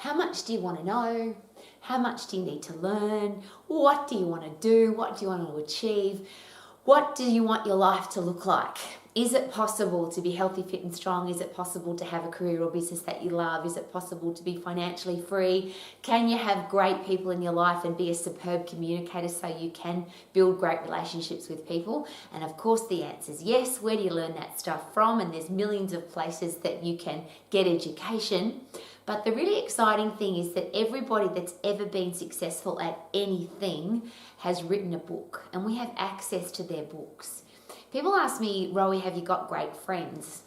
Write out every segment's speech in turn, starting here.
How much do you want to know? How much do you need to learn? What do you want to do? What do you want to achieve? What do you want your life to look like? Is it possible to be healthy, fit and strong? Is it possible to have a career or business that you love? Is it possible to be financially free? Can you have great people in your life and be a superb communicator so you can build great relationships with people? And of course the answer is yes. Where do you learn that stuff from? And there's millions of places that you can get education. But the really exciting thing is that everybody that's ever been successful at anything has written a book, and we have access to their books. People ask me, Rowie, have you got great friends?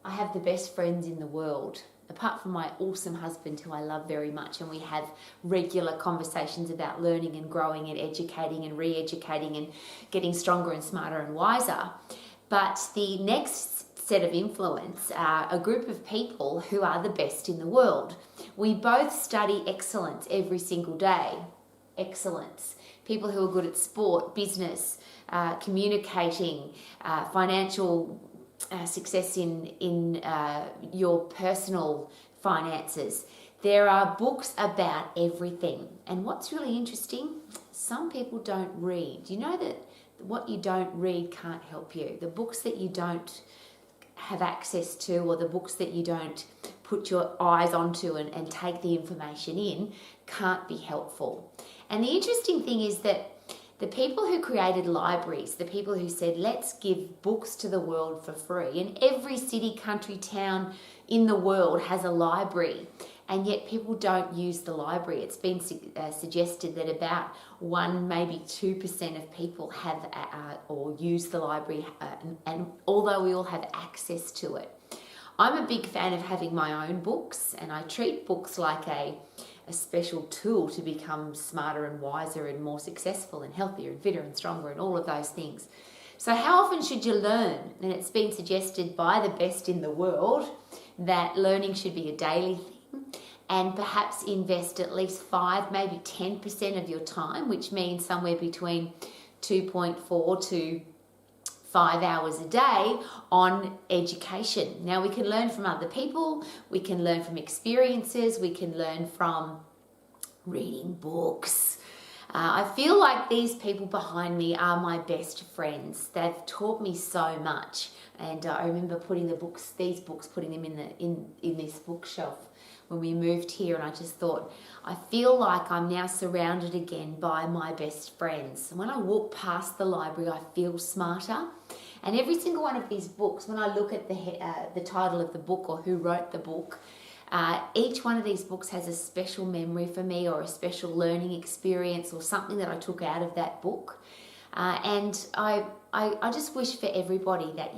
I have the best friends in the world, apart from my awesome husband who I love very much, and we have regular conversations about learning and growing and educating and re-educating and getting stronger and smarter and wiser. But the next set of influence are a group of people who are the best in the world. We both study excellence every single day. Excellence. People who are good at sport, business, communicating, financial success in your personal finances. There are books about everything. And what's really interesting, some people don't read. You know that what you don't read can't help you. The books that you don't have access to, or the books that you don't put your eyes onto and take the information in, can't be helpful. And the interesting thing is that the people who created libraries, the people who said, let's give books to the world for free, and every city, country, town in the world has a library, and yet people don't use the library. It's been suggested that about 1, maybe 2% of people have or use the library, and although we all have access to it. I'm a big fan of having my own books, and I treat books like a special tool to become smarter and wiser and more successful and healthier and fitter and stronger and all of those things. So how often should you learn? And it's been suggested by the best in the world that learning should be a daily thing, and perhaps invest at least 5, maybe 10% of your time, which means somewhere between 2.4 to 5 hours a day on education. Now, we can learn from other people, we can learn from experiences, we can learn from reading books. I feel like these people behind me are my best friends. They've taught me so much, and I remember putting these books, putting them in this bookshelf when we moved here, and I just thought, I feel like I'm now surrounded again by my best friends. And when I walk past the library, I feel smarter. And every single one of these books, when I look at the title of the book or who wrote the book, each one of these books has a special memory for me, or a special learning experience, or something that I took out of that book. And I just wish for everybody that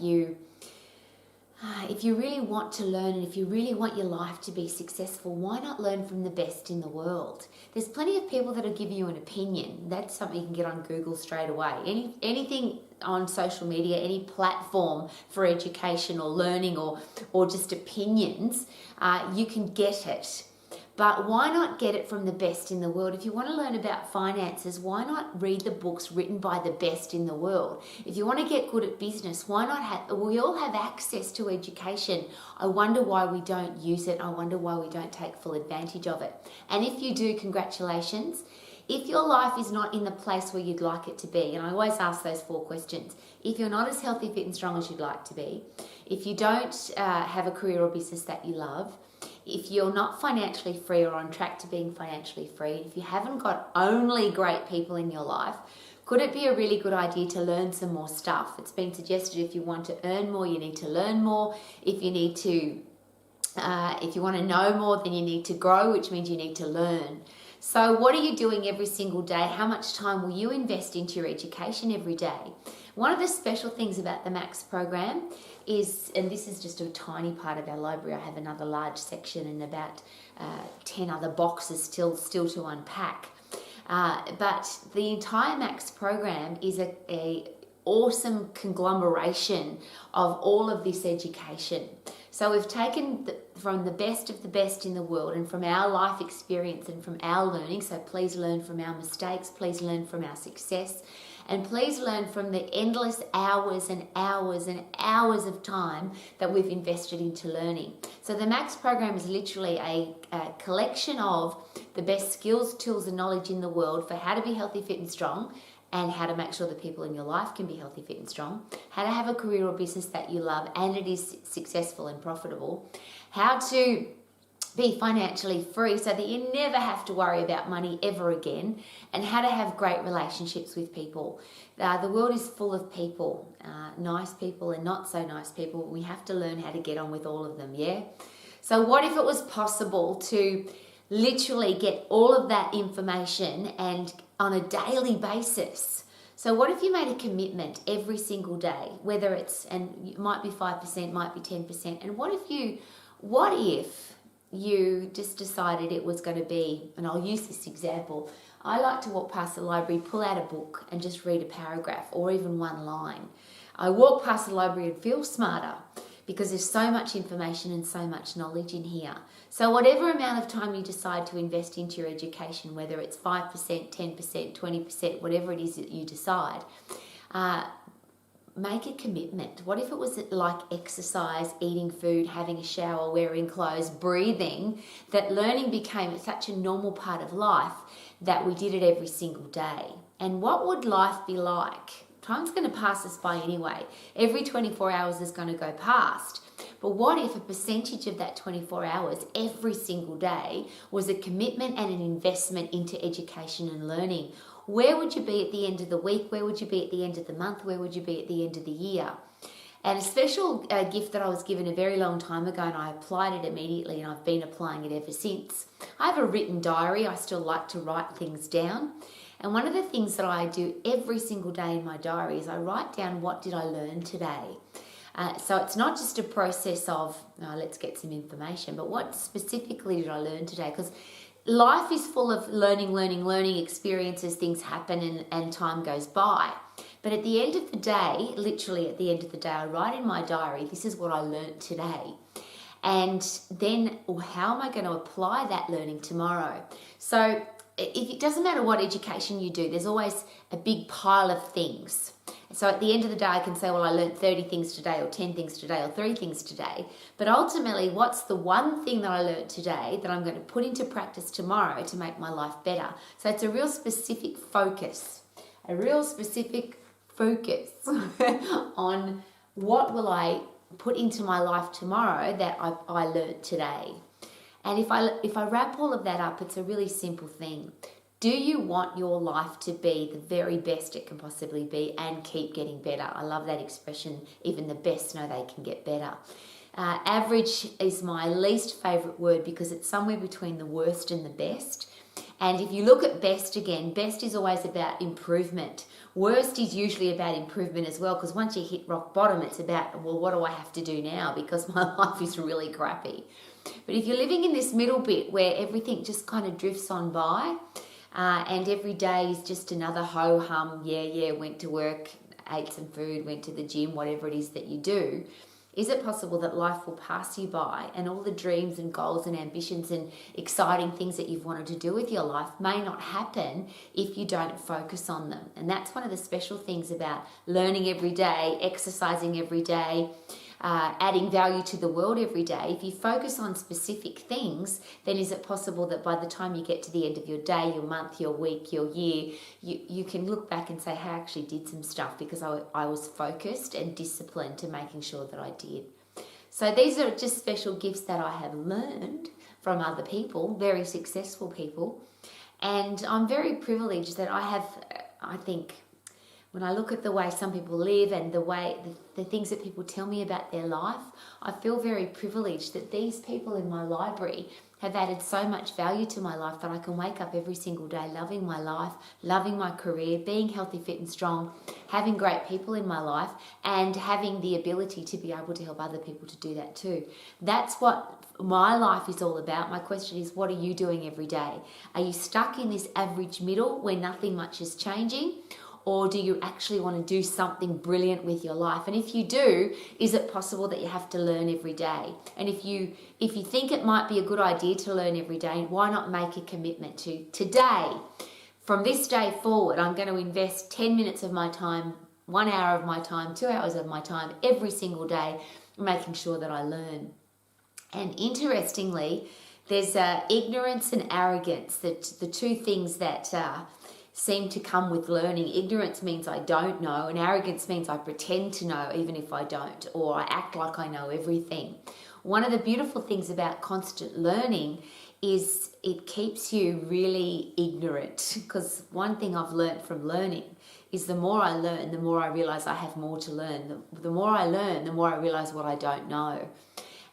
if you really want to learn, and if you really want your life to be successful, why not learn from the best in the world? There's plenty of people that are giving you an opinion. That's something you can get on Google straight away. Anything on social media, any platform for education or learning or just opinions, you can get it. But why not get it from the best in the world? If you want to learn about finances, why not read the books written by the best in the world? If you want to get good at business, why not we all have access to education. I wonder why we don't use it. I wonder why we don't take full advantage of it. And if you do, congratulations. If your life is not in the place where you'd like it to be, and I always ask those 4 questions. If you're not as healthy, fit and strong as you'd like to be, if you don't have a career or business that you love, if you're not financially free or on track to being financially free, if you haven't got only great people in your life, could it be a really good idea to learn some more stuff? It's been suggested if you want to earn more, you need to learn more. If you want to know more, then you need to grow, which means you need to learn. So what are you doing every single day? How much time will you invest into your education every day? One of the special things about the Max program is, and this is just a tiny part of our library, I have another large section and about 10 other boxes still to unpack. But the entire Max program is a awesome conglomeration of all of this education. So we've taken from the best of the best in the world and from our life experience and from our learning. So please learn from our mistakes, please learn from our success, and please learn from the endless hours and hours and hours of time that we've invested into learning. So the Max program is literally a collection of the best skills, tools and knowledge in the world for how to be healthy, fit and strong, and how to make sure the people in your life can be healthy, fit and strong, how to have a career or business that you love and it is successful and profitable, how to be financially free so that you never have to worry about money ever again, and how to have great relationships with people. The world is full of people, nice people and not so nice people. We have to learn how to get on with all of them, yeah? So what if it was possible to literally get all of that information and on a daily basis? So what if you made a commitment every single day, whether it's, and it might be 5%, might be 10%, and what if you just decided it was going to be, and I'll use this example, I like to walk past the library, pull out a book and just read a paragraph or even one line. I walk past the library and feel smarter because there's so much information and so much knowledge in here. So whatever amount of time you decide to invest into your education, whether it's 5%, 10%, 20%, whatever it is that you decide, make a commitment. What if it was like exercise, eating food, having a shower, wearing clothes, breathing, that learning became such a normal part of life that we did it every single day? And what would life be like? Time's going to pass us by anyway. Every 24 hours is going to go past. But what if a percentage of that 24 hours every single day was a commitment and an investment into education and learning? Where would you be at the end of the week? Where would you be at the end of the month? Where would you be at the end of the year? And a special gift that I was given a very long time ago, and I applied it immediately, and I've been applying it ever since. I have a written diary. I still like to write things down. And one of the things that I do every single day in my diary is I write down, what did I learn today? So it's not just a process of, let's get some information, but what specifically did I learn today? Because life is full of learning experiences, things happen and time goes by. But at the end of the day, literally at the end of the day, I write in my diary, this is what I learned today. And then, how am I going to apply that learning tomorrow? So it doesn't matter what education you do, there's always a big pile of things. So at the end of the day, I can say, well, I learned 30 things today, or 10 things today, or 3 things today. But ultimately, what's the one thing that I learned today that I'm going to put into practice tomorrow to make my life better? So it's a real specific focus on what will I put into my life tomorrow that I learned today. And if I wrap all of that up, it's a really simple thing. Do you want your life to be the very best it can possibly be and keep getting better? I love that expression. Even the best know they can get better. Average is my least favourite word because it's somewhere between the worst and the best. And if you look at best again, best is always about improvement. Worst is usually about improvement as well, because once you hit rock bottom, it's about, well, what do I have to do now because my life is really crappy. But if you're living in this middle bit where everything just kind of drifts on by, and every day is just another ho-hum, went to work, ate some food, went to the gym, whatever it is that you do, is it possible that life will pass you by and all the dreams and goals and ambitions and exciting things that you've wanted to do with your life may not happen if you don't focus on them? And that's one of the special things about learning every day, exercising every day, adding value to the world every day. If you focus on specific things, then is it possible that by the time you get to the end of your day, your month, your week, your year, you can look back and say, hey, I actually did some stuff because I was focused and disciplined to making sure that I did. So these are just special gifts that I have learned from other people, very successful people. And I'm very privileged that I think, when I look at the way some people live and the things that people tell me about their life, I feel very privileged that these people in my library have added so much value to my life that I can wake up every single day loving my life, loving my career, being healthy, fit and strong, having great people in my life and having the ability to be able to help other people to do that too. That's what my life is all about. My question is, what are you doing every day? Are you stuck in this average middle where nothing much is changing? Or do you actually want to do something brilliant with your life? And if you do, is it possible that you have to learn every day? And if you think it might be a good idea to learn every day, why not make a commitment to today? From this day forward, I'm going to invest 10 minutes of my time, 1 hour of my time, 2 hours of my time every single day, making sure that I learn. And interestingly, there's ignorance and arrogance, the two things that seem to come with learning. Ignorance means I don't know, and arrogance means I pretend to know even if I don't, or I act like I know everything. One of the beautiful things about constant learning is it keeps you really ignorant, because one thing I've learned from learning is the more I learn, the more I realize I have more to learn. The more I learn, the more I realize what I don't know.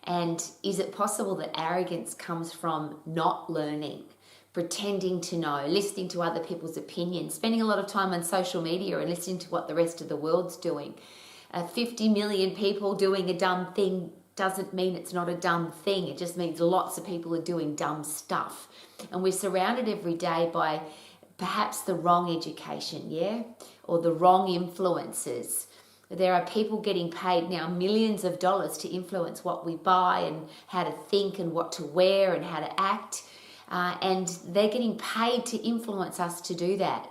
And is it possible that arrogance comes from not learning, pretending to know, listening to other people's opinions, spending a lot of time on social media and listening to what the rest of the world's doing? 50 million people doing a dumb thing doesn't mean it's not a dumb thing. It just means lots of people are doing dumb stuff. And we're surrounded every day by perhaps the wrong education, or the wrong influences. There are people getting paid now millions of dollars to influence what we buy and how to think and what to wear and how to act. And they're getting paid to influence us to do that.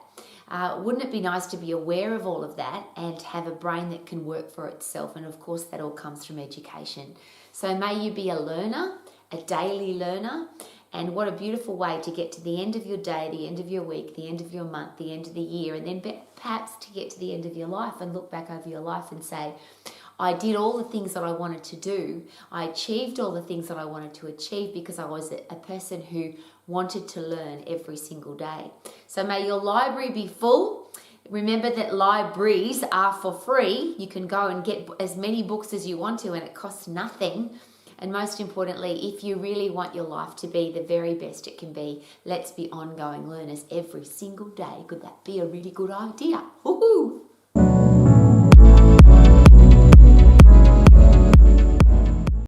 Wouldn't it be nice to be aware of all of that and have a brain that can work for itself? And of course, that all comes from education. So may you be a learner, a daily learner. And what a beautiful way to get to the end of your day, the end of your week, the end of your month, the end of the year, and then perhaps to get to the end of your life and look back over your life and say, I did all the things that I wanted to do. I achieved all the things that I wanted to achieve because I was a person who wanted to learn every single day. So may your library be full. Remember that libraries are for free. You can go and get as many books as you want to, and it costs nothing. And most importantly, if you really want your life to be the very best it can be, let's be ongoing learners every single day. Could that be a really good idea? Woohoo!